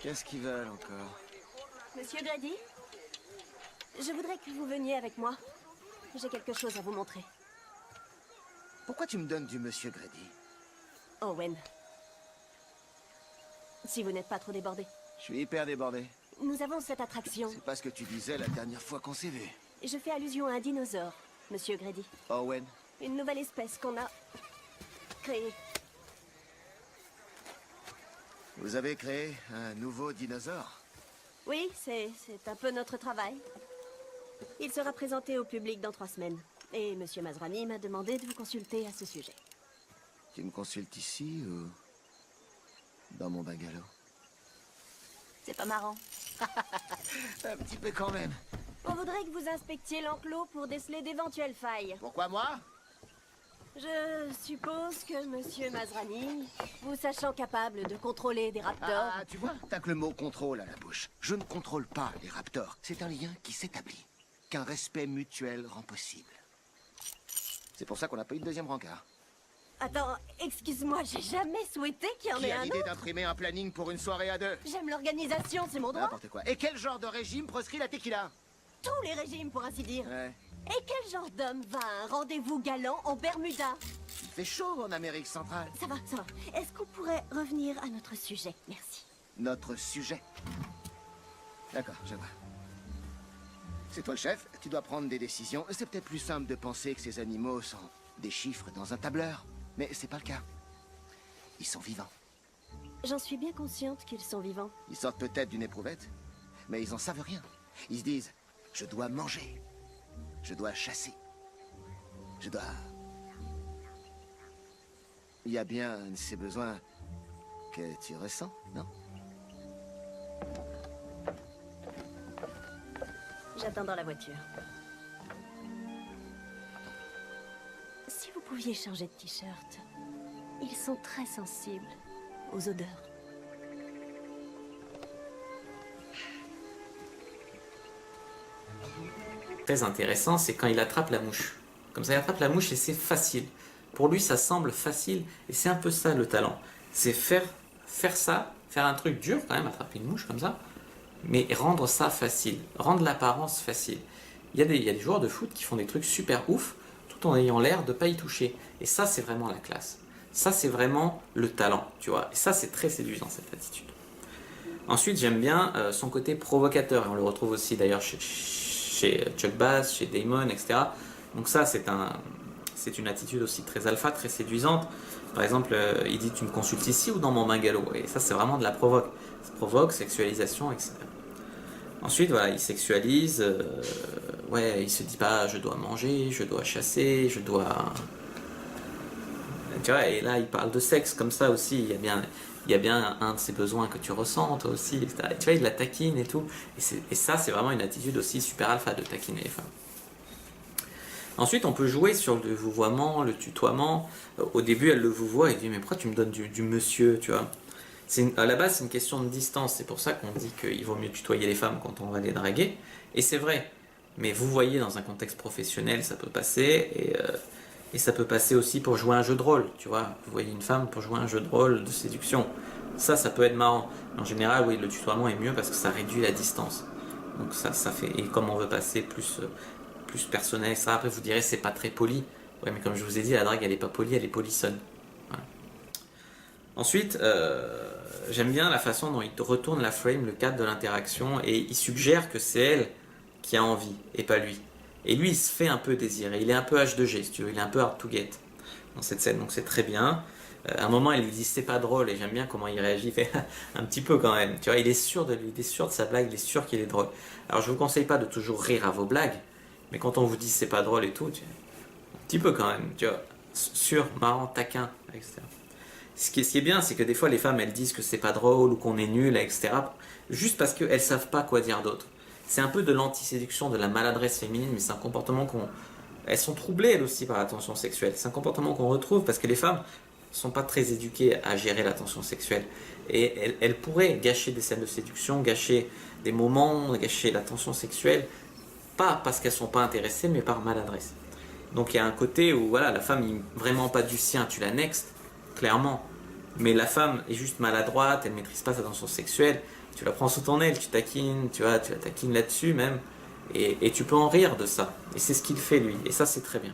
Qu'est-ce qu'ils veulent encore? Monsieur Grady, je voudrais que vous veniez avec moi. J'ai quelque chose à vous montrer. Pourquoi tu me donnes du monsieur Grady? Owen. Si vous n'êtes pas trop débordé. Je suis hyper débordé. Nous avons cette attraction. C'est pas ce que tu disais la dernière fois qu'on s'est vu. Je fais allusion à un dinosaure, Monsieur Grady. Owen. Une nouvelle espèce qu'on a créée. Vous avez créé un nouveau dinosaure? Oui, c'est un peu notre travail. Il sera présenté au public dans 3 semaines. Et Monsieur Masrani m'a demandé de vous consulter à ce sujet. Tu me consultes ici ou dans mon bungalow? C'est pas marrant. Un petit peu quand même. On voudrait que vous inspectiez l'enclos pour déceler d'éventuelles failles. Pourquoi moi? Je suppose que Monsieur Masrani, vous sachant capable de contrôler des raptors... Ah, tu vois, t'as que le mot contrôle à la bouche. Je ne contrôle pas les raptors. C'est un lien qui s'établit, qu'un respect mutuel rend possible. C'est pour ça qu'on n'a pas eu de deuxième rencard. Attends, excuse-moi, j'ai jamais souhaité qu'il y en Qui ait a un l'idée autre. d'imprimer un planning pour une soirée à 2? J'aime l'organisation, c'est mon droit. N'importe quoi. Et quel genre de régime proscrit la tequila? Tous les régimes, pour ainsi dire. Ouais. Et quel genre d'homme va à un rendez-vous galant en Bermuda? Il fait chaud en Amérique centrale. Ça va, ça va. Est-ce qu'on pourrait revenir à notre sujet? Merci. Notre sujet. D'accord, je vois. C'est toi le chef, tu dois prendre des décisions. C'est peut-être plus simple de penser que ces animaux sont des chiffres dans un tableur. Mais c'est pas le cas. Ils sont vivants. J'en suis bien consciente qu'ils sont vivants. Ils sortent peut-être d'une éprouvette, mais ils en savent rien. Ils se disent, je dois manger. Je dois chasser. Je dois... Il y a bien un de ces besoins que tu ressens, non? J'attends dans la voiture. Si vous pouviez changer de t-shirt, ils sont très sensibles aux odeurs. Très intéressant, c'est quand il attrape la mouche. Comme ça, il attrape la mouche et c'est facile. Pour lui, ça semble facile et c'est un peu ça le talent. C'est faire ça, faire un truc dur quand même, attraper une mouche comme ça, mais rendre ça facile, rendre l'apparence facile. Il y a des joueurs de foot qui font des trucs super ouf tout en ayant l'air de ne pas y toucher. Et ça, c'est vraiment la classe. Ça, c'est vraiment le talent, tu vois. Et ça, c'est très séduisant, cette attitude. Ensuite, j'aime bien son côté provocateur. Et on le retrouve aussi d'ailleurs chez Chuck Bass, chez Damon, etc. Donc ça, c'est une attitude aussi très alpha, très séduisante. Par exemple, il dit, tu me consultes ici ou dans mon bungalow? Et ça, c'est vraiment de la provoque. Ça provoque, sexualisation, etc. Ensuite, voilà, il sexualise. Ouais, il se dit pas, je dois manger, je dois chasser, je dois... Tu vois, et là, il parle de sexe comme ça aussi. Il y a bien un de ses besoins que tu ressentes aussi, etc. Et tu vois, il la taquine et tout. Et ça, c'est vraiment une attitude aussi super alpha de taquiner les femmes. Ensuite, on peut jouer sur le vouvoiement, le tutoiement. Au début, elle le vouvoie et dit, mais pourquoi tu me donnes du monsieur, tu vois? À la base, c'est une question de distance. C'est pour ça qu'on dit qu'il vaut mieux tutoyer les femmes quand on va les draguer. Et c'est vrai. Mais vous voyez, dans un contexte professionnel, ça peut passer. Et ça peut passer aussi pour jouer un jeu de rôle. Tu vois, vous voyez une femme pour jouer un jeu de rôle de séduction. Ça peut être marrant. En général, oui, le tutoiement est mieux parce que ça réduit la distance. Donc ça fait... Et comme on veut passer plus personnel, ça, après vous direz c'est pas très poli. Ouais, mais comme je vous ai dit, la drague, elle est pas polie, elle est polissonne. Voilà. Ensuite, j'aime bien la façon dont il retourne la frame, le cadre de l'interaction, et il suggère que c'est elle qui a envie, et pas lui. Et lui, il se fait un peu désirer. Il est un peu H2G, si tu veux. Il est un peu hard to get dans cette scène, donc c'est très bien. À un moment, il lui dit c'est pas drôle, et j'aime bien comment il réagit. Il fait un petit peu quand même. Tu vois, il est sûr de lui, il est sûr de sa blague, il est sûr qu'il est drôle. Alors, je vous conseille pas de toujours rire à vos blagues, mais quand on vous dit c'est pas drôle et tout, un petit peu quand même, tu vois, sûr, marrant, taquin, etc. Ce qui est bien, c'est que des fois, les femmes, elles disent que c'est pas drôle ou qu'on est nul, etc. Juste parce qu'elles savent pas quoi dire d'autre. C'est un peu de l'antiséduction, de la maladresse féminine, mais c'est un comportement elles sont troublées, elles aussi, par la tension sexuelle. C'est un comportement qu'on retrouve parce que les femmes sont pas très éduquées à gérer la tension sexuelle. Et elles pourraient gâcher des scènes de séduction, gâcher des moments, gâcher la tension sexuelle, pas parce qu'elles sont pas intéressées, mais par maladresse. Donc il y a un côté où voilà, la femme n'est vraiment pas du sien, tu la next, clairement. Mais la femme est juste maladroite, elle ne maîtrise pas sa tension sexuelle, Tu la prends sous ton aile, tu taquines, tu vois, tu la taquines là-dessus même. Et tu peux en rire de ça. Et c'est ce qu'il fait lui. Et ça, c'est très bien.